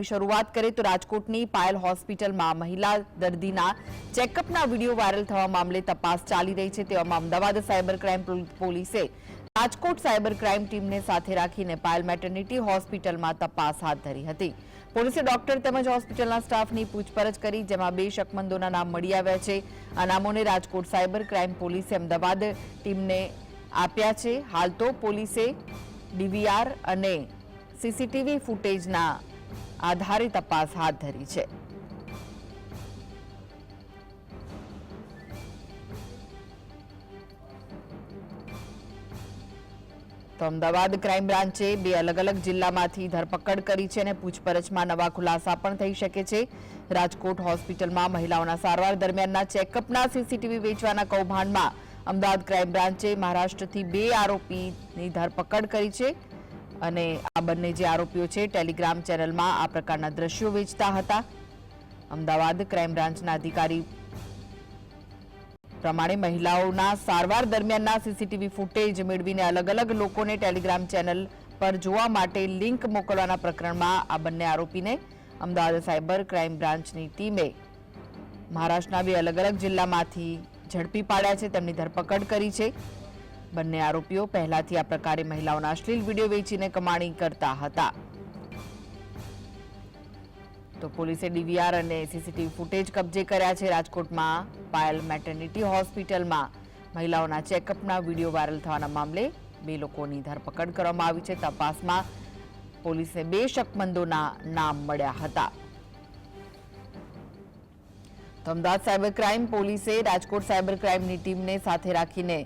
શરૂઆત કરીએ તો રાજકોટની પાયલ હોસ્પિટલમાં મહિલા દર્દીના ચેકઅપના વિડીયો વાયરલ થવા મામલે તપાસ ચાલી રહી છે। તેવામાં અમદાવાદ સાયબર ક્રાઇમ પોલીસે રાજકોટ સાયબર ક્રાઇમ ટીમને સાથે રાખીને પાયલ મેટર્નિટી હોસ્પિટલમાં તપાસ હાથ ધરી હતી। પોલીસે ડોક્ટર તેમજ હોસ્પિટલના સ્ટાફની પૂછપરછ કરી, જેમાં 2 શકમંદોના નામ મળી આવ્યા છે। આ નામોને રાજકોટ સાયબર ક્રાઇમ પોલીસે અમદાવાદ ટીમને આપ્યા છે। હાલ તો પોલીસે ડીવીઆર અને સીસીટીવી ફૂટેજના આધારે તપાસ હાથ ધરી છે। તો અમદાવાદ ક્રાઇમ બ્રાન્ચે 2 અલગ-અલગ જિલ્લામાંથી ધરપકડ કરી છે અને પૂછપરછમાં નવા ખુલાસા પણ થઈ શકે છે। રાજકોટ હોસ્પિટલમાં મહિલાઓના સારવાર દરમિયાનના ચેકઅપના સીસીટીવી વેચવાના કૌભાંડમાં અમદાવાદ ક્રાઇમ બ્રાન્ચે મહારાષ્ટ્રથી 2 આરોપીની ધરપકડ કરી છે અને આ બંને જે આરોપીઓ છે ટેલિગ્રામ ચેનલમાં આ પ્રકારના દ્રશ્યો વેચતા હતા। અમદાવાદ ક્રાઇમ બ્રાન્ચના અધિકારી પ્રમાણે મહિલાઓના સારવાર દરમિયાનના સીસીટીવી ફૂટેજ મેળવીને અલગ-અલગ લોકોને ટેલિગ્રામ ચેનલ પર જોવા માટે લિંક મોકલવાના પ્રકરણમાં આ બંને આરોપીને અમદાવાદ સાયબર ક્રાઇમ બ્રાન્ચની ટીમે મહારાષ્ટ્રના 2 અલગ-અલગ જિલ્લામાંથી ઝડપી પાડ્યા છે, તેમની ધરપકડ કરી છે। બંને આરોપીઓ પહેલાથી આ પ્રકારે મહિલાઓના અશ્લીલ વિડીયો વેચીને કમાણી કરતા હતા। તો પોલીસે ડીવીઆર અને સીસીટીવી ફૂટેજ કબજે કર્યા છે। રાજકોટમાં પાયલ મેટર્નિટી હોસ્પિટલમાં મહિલાઓના ચેકઅપના વિડીયો વાયરલ થવાના મામલે 2 લોકોની ધરપકડ કરવામાં આવી છે। તપાસમાં પોલીસે 2 શકમંદોના નામ મળ્યા હતા। તો અમદાવાદ સાયબર ક્રાઇમ પોલીસે રાજકોટ સાયબર ક્રાઇમની ટીમને સાથે રાખીને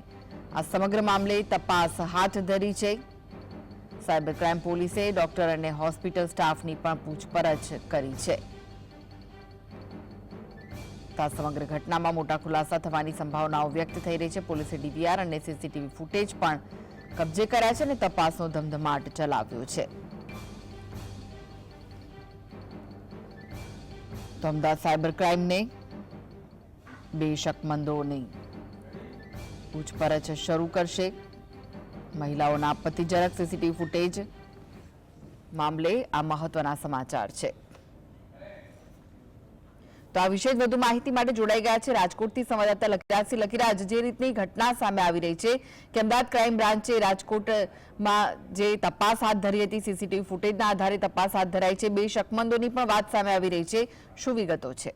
આ સમગ્ર મામલે તપાસ હાથ ધરી છે। સાયબર ક્રાઇમ પોલીસે ડોક્ટર અને હોસ્પિટલ સ્ટાફની પણ પૂછપરછ કરી છે। આ સમગ્ર ઘટનામાં મોટા ખુલાસા થવાની સંભાવનાઓ વ્યક્ત થઈ રહી છે। પોલીસે ડીવીઆર અને સીસીટીવી ફૂટેજ પણ કબજે કર્યા છે અને તપાસનો ધમધમાટ ચલાવ્યો છે। તો અમદાવાદ સાયબર ક્રાઇમને 2 શકમંદોની પૂછપરછ શરૂ કરશે। મહિલાઓના આપત્તિજનક સીસીટીવી ફૂટેજ મામલે આ મહત્વના સમાચાર છે। તો આ વિશે વધુ માહિતી માટે જોડાઈ ગયા છે રાજકોટથી સંવાદદાતા લકીરાજસિંહ। લકીરાજ, જે રીતની ઘટના સામે આવી રહી છે કે અમદાવાદ ક્રાઇમ બ્રાન્ચે રાજકોટમાં જે તપાસ હાથ ધરી હતી, સીસીટીવી ફૂટેજના આધારે તપાસ હાથ ધરાઈ છે, 2 શકમંદોની પણ વાત સામે આવી રહી છે, શું વિગતો છે?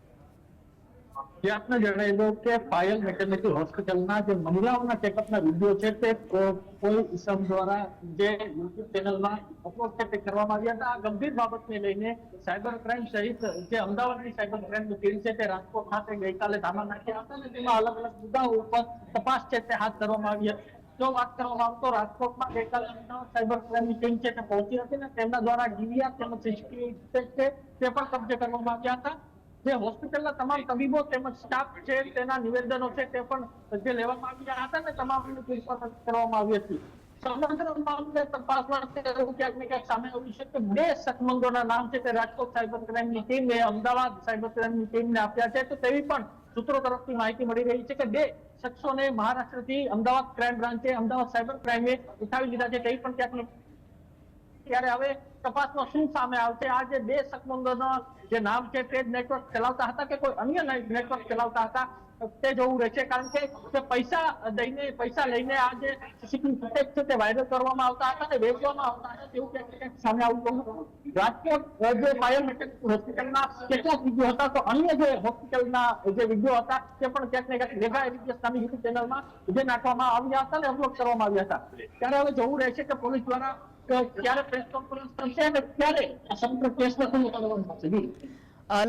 આપને જણાવી દઉં કે પાયલ મેટર્નિટી હોસ્પિટલના જે મહિલાઓના ચેકઅપના વિડીયો છે તે કોઈ ઇસમ દ્વારા જે યુટ્યુબ ચેનલમાં અપલોડ કરવામાં આવ્યા હતા। આ ગંભીર બાબતને લઈને સાયબર ક્રાઇમ સહિત જે અમદાવાદની સાયબર ક્રાઇમની ટીમ છે તે રાજકોટ ખાતે ગઈકાલે ધામા નાખ્યા હતા અને તેમાં અલગ અલગ મુદ્દાઓ ઉપર તપાસ છે તે હાથ ધરવામાં આવી હતી। જો વાત કરવામાં આવે તો રાજકોટમાં ગઈકાલે અમદાવાદ સાયબર ક્રાઇમની ટીમ છે તે પહોંચી હતી અને તેમના દ્વારા ડીવીઆર તેમજ સીસીટીવી ફૂટેજ છે તે પણ કબજે કરવામાં આવ્યા હતા। જે હોસ્પિટલના તમામ તબીબો તેમજ સ્ટાફ છે તેના નિવેદનો છે તે પણ જે લેવામાં આવ્યા હતા ને તમામની પૂછપરછ કરવામાં આવી હતી। સમગ્ર મામલે તપાસમાં એવું ક્યાંક ને ક્યાંક સામે આવ્યું છે કે 2 શકમંદોના નામ છે તે રાજકોટ સાયબર ક્રાઇમની ટીમે અમદાવાદ સાયબર ક્રાઇમની ટીમને આપ્યા છે। તો તેવી પણ સૂત્રો તરફથી માહિતી મળી રહી છે કે 2 શખ્સોને મહારાષ્ટ્રથી અમદાવાદ ક્રાઇમ બ્રાન્ચે અમદાવાદ સાયબર ક્રાઇમે ઉઠાવી લીધા છે। તેવી પણ ક્યાંક ત્યારે હવે તપાસમાં શું સામે આવશે? આ જે 2 શકમંદોના જે નામ છે તે નેટવર્ક ચલાવતા હતા કે કોઈ અન્ય નેટવર્ક ચલાવતા હતા તે જોવું રહેશે, કારણ કે પૈસા લઈને આ જે સીસીટીવી ફૂટેજ છે તે વાયરલ કરવામાં આવતા હતા અને વેચવામાં આવતા હતા તેવું ક્યાંક સામે આવ્યું। રાજકોટ જે પાયલ મેટર્નિટી હોસ્પિટલના કેટલાક વિડીયો હતા તો અન્ય જે હોસ્પિટલના જે વિડીયો હતા તે પણ ક્યાંક ને ક્યાંક મેગા એબીપીએસ નામની યુટ્યુબ ચેનલમાં જે નાખવામાં આવ્યા હતા અને અપલોડ કરવામાં આવ્યા હતા। ત્યારે હવે જોવું રહેશે કે પોલીસ દ્વારા ક્યારે પ્રેસ કોન્ફરન્સ થશે અને ક્યારે આ સમગ્ર કેસને ખુલ્લું કરવામાં આવશે।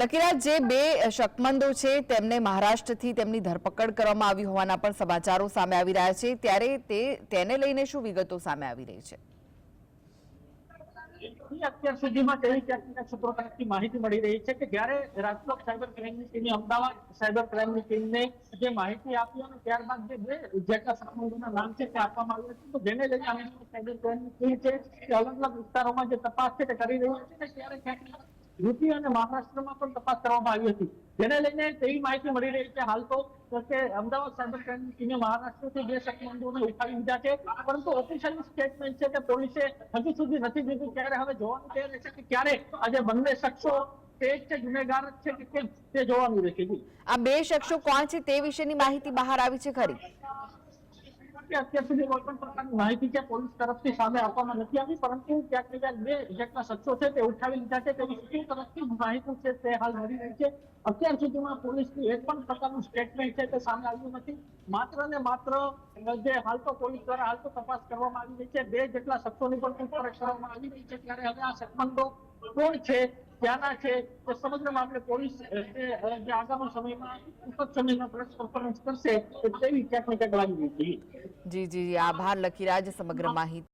લકીરાજ, જે 2 શકમંદો છે તેમને મહારાષ્ટ્રથી તેમની ધરપકડ કરવામાં આવી હોવાના પણ સમાચારો સામે આવી રહ્યા છે, ત્યારે તેને લઈને શું વિગતો સામે આવી રહી છે? અત્યાર સુધીમાં તેવી ક્યાંક સૂત્રો તરફથી માહિતી મળી રહી છે કે જ્યારે રાજકોટ સાયબર ક્રાઇમની ટીમે અમદાવાદ સાયબર ક્રાઇમની ટીમને જે માહિતી આપી અને ત્યારબાદ જે 2 જેટલા શકમંદોના નામ છે તે આપવામાં આવ્યા છે, તો જેને લઈને અમદાવાદ સાયબર ક્રાઇમની ટીમ છે તે અલગ અલગ વિસ્તારોમાં જે તપાસ છે તે કરી રહી છે। ત્યારે ક્યાંક યુપી અને મહારાષ્ટ્રમાં પણ તપાસ કરવામાં આવી હતી, જેને લઈને તેવી માહિતી મળી રહી છે હાલ તો કે અમદાવાદ સાયબર ક્રાઇમની ટીમે મહારાષ્ટ્રથી 2 શખ્સોને ઉઠાવી લીધા છે, પરંતુ ઓફિશિયલ સ્ટેટમેન્ટ છે કે પોલીસે હજુ સુધી નથી દીધું. ત્યારે હવે જોવાનું તે રહેશે કે ક્યારે આજે બંને શખ્સો તે જ છે ગુનેગાર જ છે કે કેમ તે જોવાનું રહેશે. આ 2 શખ્સો કોણ છે તે વિશેની માહિતી બહાર આવી છે ખરી? અત્યાર સુધી કોઈ પણ પ્રકારની માહિતી છે પોલીસ તરફથી સામે આપવામાં નથી આવી, પરંતુ ક્યાંક ને ક્યાંક 2 જેટલા શખ્સો છે તે ઉઠાવી લીધા છે તેવી સીટી તરફથી માહિતી છે તે હાલ મળી રહી છે. અત્યાર સુધીમાં પોલીસની એક પણ પ્રકારનું સ્ટેટમેન્ટ છે તે સામે આવ્યું નથી. માત્ર ને માત્ર જે હાલ તો પોલીસ દ્વારા હાલ તો તપાસ કરવામાં આવી રહી છે, 2 જેટલા શખ્સોની પણ પૂછપરછ કરવામાં આવી રહી છે. ત્યારે હવે આ સંબંધો કોણ છે, ક્યાંના છે તે સમગ્ર મામલે પોલીસ જે આગામી સમયમાં ટૂંક જ સમયમાં પ્રેસ કોન્ફરન્સ કરશે તેવી ક્યાંક ને ક્યાંક લાગી રહી છે. જી જી, આભાર લકીરાજ સમગ્ર માહિતી